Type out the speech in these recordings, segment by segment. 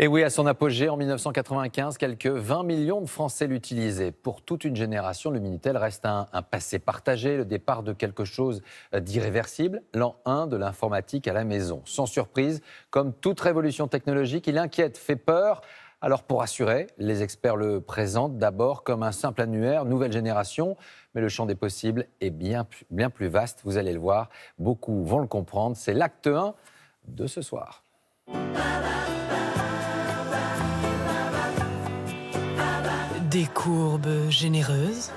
Et oui, à son apogée en 1995, quelques 20 millions de Français l'utilisaient. Pour toute une génération, le Minitel reste un passé partagé, le départ de quelque chose d'irréversible, l'an 1 de l'informatique à la maison. Sans surprise, comme toute révolution technologique, il inquiète, fait peur. Alors pour assurer, les experts le présentent d'abord comme un simple annuaire, nouvelle génération, mais le champ des possibles est bien plus vaste, vous allez le voir, beaucoup vont le comprendre. C'est l'acte 1 de ce soir. Des courbes généreuses,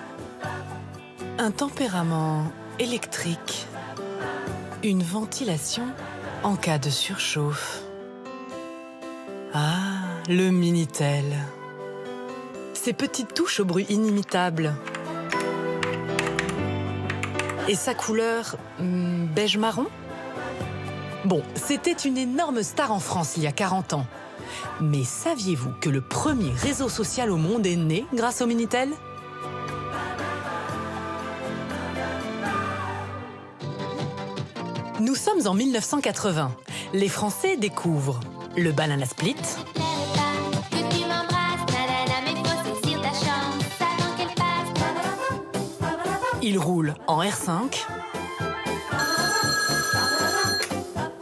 un tempérament électrique, une ventilation en cas de surchauffe. Ah, le Minitel. Ses petites touches au bruit inimitable. Et sa couleur beige marron? Bon, c'était une énorme star en France il y a 40 ans. Mais saviez-vous que le premier réseau social au monde est né grâce au Minitel? Nous sommes en 1980. Les Français découvrent le banana split, ils roulent en R5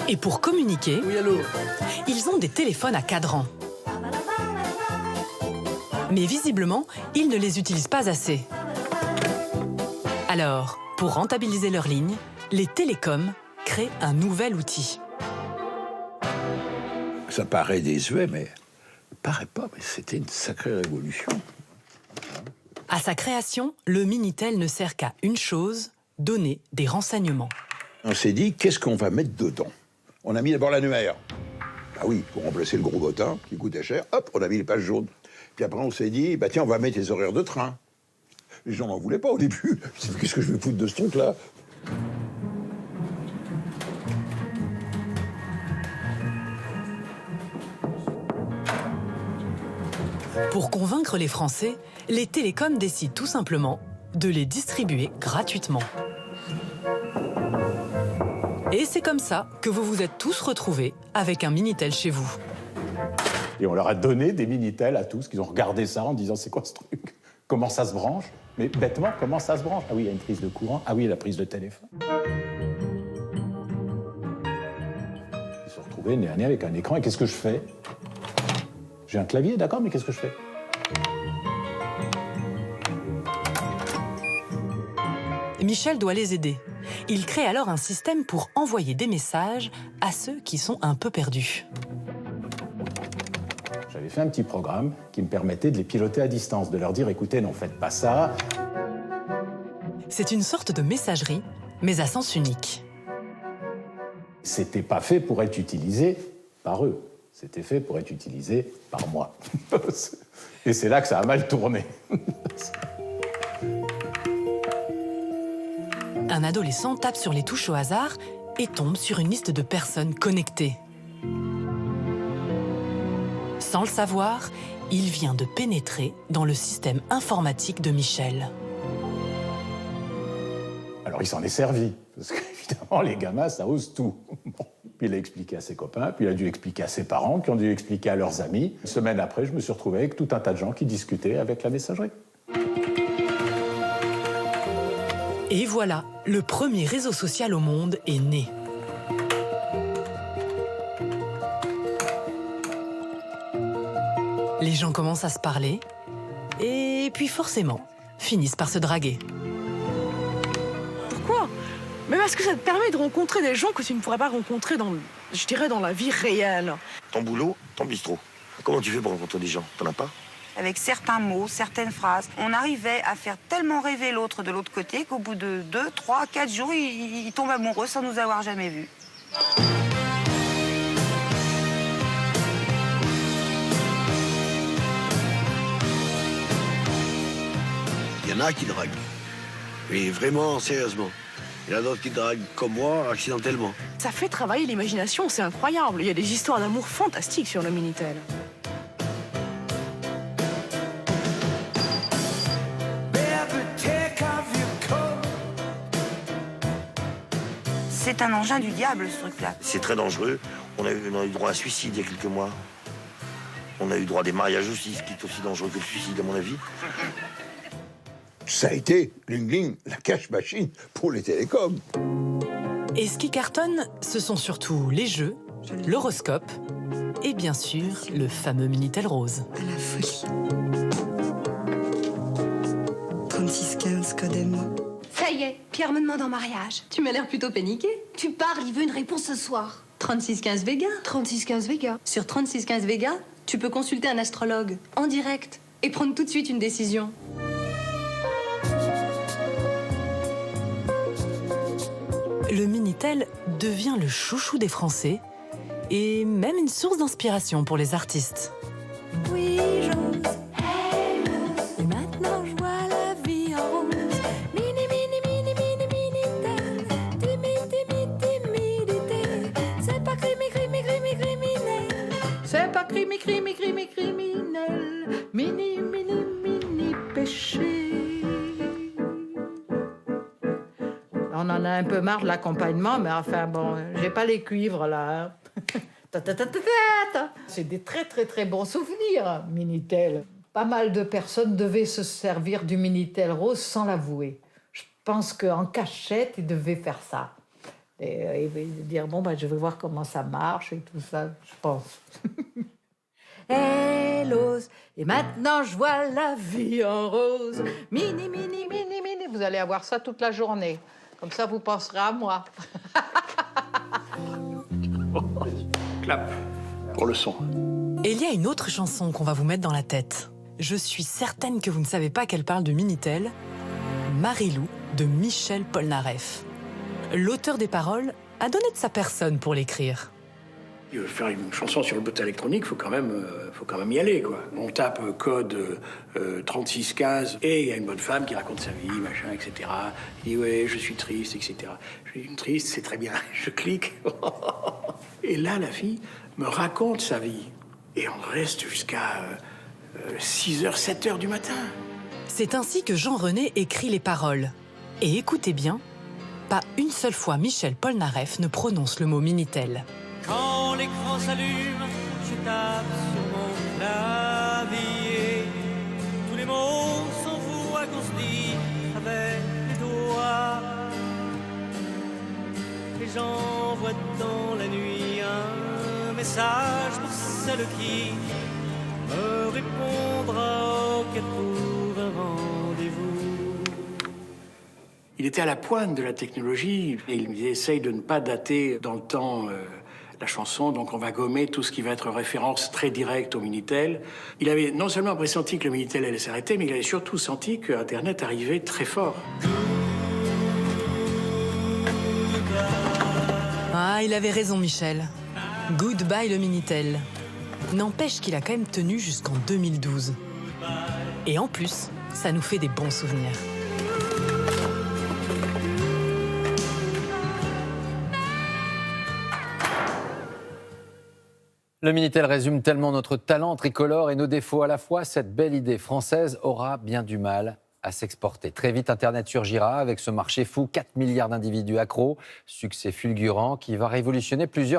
et pour communiquer, Oui, allô. ils ont des téléphones à cadran. Mais visiblement, ils ne les utilisent pas assez. Alors, pour rentabiliser leur ligne, les télécoms créent un nouvel outil. Ça paraît désuet, mais paraît pas, mais c'était une sacrée révolution. À sa création, le Minitel ne sert qu'à une chose, donner des renseignements. On s'est dit, qu'est-ce qu'on va mettre dedans? On a mis d'abord l'annuaire. Ah oui, pour remplacer le gros bottin qui coûtait cher, hop, on a mis les pages jaunes. Puis après, on s'est dit, bah tiens, on va mettre les horaires de train. Les gens n'en voulaient pas au début. Je me suis dit, qu'est-ce que je vais foutre de ce truc-là? Pour convaincre les Français, les télécoms décident tout simplement de les distribuer gratuitement. Et c'est comme ça que vous vous êtes tous retrouvés avec un Minitel chez vous. Et on leur a donné des Minitel à tous, qui ont regardé ça en disant « c'est quoi ce truc? Comment ça se branche ?» Mais bêtement, comment ça se branche? Ah oui, il y a une prise de courant. Ah oui, la prise de téléphone. Ils se sont retrouvés nez à nez avec un écran. Et qu'est-ce que je fais? J'ai un clavier, d'accord, mais qu'est-ce que je fais? Michel doit les aider. Il crée alors un système pour envoyer des messages à ceux qui sont un peu perdus. J'avais fait un petit programme qui me permettait de les piloter à distance, de leur dire « écoutez, non, faites pas ça ». C'est une sorte de messagerie, mais à sens unique. C'était pas fait pour être utilisé par eux. C'était fait pour être utilisé par moi. Et c'est là que ça a mal tourné. Un adolescent tape sur les touches au hasard et tombe sur une liste de personnes connectées. Sans le savoir, il vient de pénétrer dans le système informatique de Michel. Alors il s'en est servi, parce qu'évidemment les gamins, ça ose tout. Bon. Puis il a expliqué à ses copains, puis il a dû expliquer à ses parents, qui ont dû expliquer à leurs amis. Une semaine après, je me suis retrouvé avec tout un tas de gens qui discutaient avec la messagerie. Et voilà, le premier réseau social au monde est né. Les gens commencent à se parler, et puis forcément, finissent par se draguer. Pourquoi? Mais parce que ça te permet de rencontrer des gens que tu ne pourrais pas rencontrer dans, je dirais, dans la vie réelle. Ton boulot, ton bistrot. Comment tu fais pour rencontrer des gens? T'en as pas? Avec certains mots, certaines phrases, on arrivait à faire tellement rêver l'autre de l'autre côté qu'au bout de 2, 3, 4 jours, il tombe amoureux sans nous avoir jamais vus. Il y en a qui draguent. Mais vraiment, sérieusement. Il y en a d'autres qui draguent comme moi, accidentellement. Ça fait travailler l'imagination, c'est incroyable. Il y a des histoires d'amour fantastiques sur le Minitel. C'est un engin du diable, ce truc-là. C'est très dangereux. On a eu droit à un suicide il y a quelques mois. On a eu droit à des mariages aussi, ce qui est aussi dangereux que le suicide, à mon avis. Ça a été, Ling Ling, la cash machine pour les télécoms. Et ce qui cartonne, ce sont surtout les jeux, l'horoscope et bien sûr le fameux Minitel Rose. À la folie. 3615, code M. Ça y est, Pierre me demande en mariage. Tu m'as l'air plutôt paniqué. Tu parles, il veut une réponse ce soir. 3615 Vega. 3615 Vega. Sur 3615 Vega, tu peux consulter un astrologue en direct et prendre tout de suite une décision. Le Minitel devient le chouchou des Français et même une source d'inspiration pour les artistes. Oui, j'ose. Et maintenant, je vois la vie en rose. Mini, mini, mini, mini, minitel. Timidité. C'est pas criminel. C'est pas criminel. Mini, péché. On en a un peu marre de l'accompagnement, mais enfin bon, j'ai pas les cuivres là. C'est des très très très bons souvenirs, Minitel. Pas mal de personnes devaient se servir du Minitel Rose sans l'avouer. Je pense qu'en cachette, ils devaient faire ça. Et dire, bon, je vais voir comment ça marche et tout ça, je pense. Elle ose, et maintenant je vois la vie en rose. Mini. Vous allez avoir ça toute la journée. Comme ça, vous penserez à moi. Clap pour le son. Et il y a une autre chanson qu'on va vous mettre dans la tête. Je suis certaine que vous ne savez pas qu'elle parle de Minitel. Marilou de Michel Polnareff. L'auteur des paroles a donné de sa personne pour l'écrire. Faire une chanson sur le boîte électronique, faut quand même y aller, quoi. On tape code 3615 et il y a une bonne femme qui raconte sa vie, machin, etc. Il dit ouais, je suis triste, etc. Je suis triste, c'est très bien. Je clique. Et là, la fille me raconte sa vie. Et on reste jusqu'à 6h, 7h du matin. C'est ainsi que Jean-René écrit les paroles. Et écoutez bien, pas une seule fois Michel Polnareff ne prononce le mot Minitel. Quand l'écran s'allume, je tape sur mon clavier. Tous les mots s'envoient qu'on se dit avec les doigts. Et j'envoie dans la nuit un message pour celle qui me répondra qu'elle trouve un rendez-vous. Il était à la pointe de la technologie et il me disait essaye de ne pas dater dans le temps la chanson, donc on va gommer tout ce qui va être référence très directe au Minitel. Il avait non seulement pressenti que le Minitel allait s'arrêter, mais il avait surtout senti que Internet arrivait très fort. Ah, il avait raison, Michel. Goodbye le Minitel. N'empêche qu'il a quand même tenu jusqu'en 2012. Et en plus, ça nous fait des bons souvenirs. Le Minitel résume tellement notre talent tricolore et nos défauts à la fois. Cette belle idée française aura bien du mal à s'exporter. Très vite, Internet surgira avec ce marché fou, 4 milliards d'individus accros. Succès fulgurant qui va révolutionner plusieurs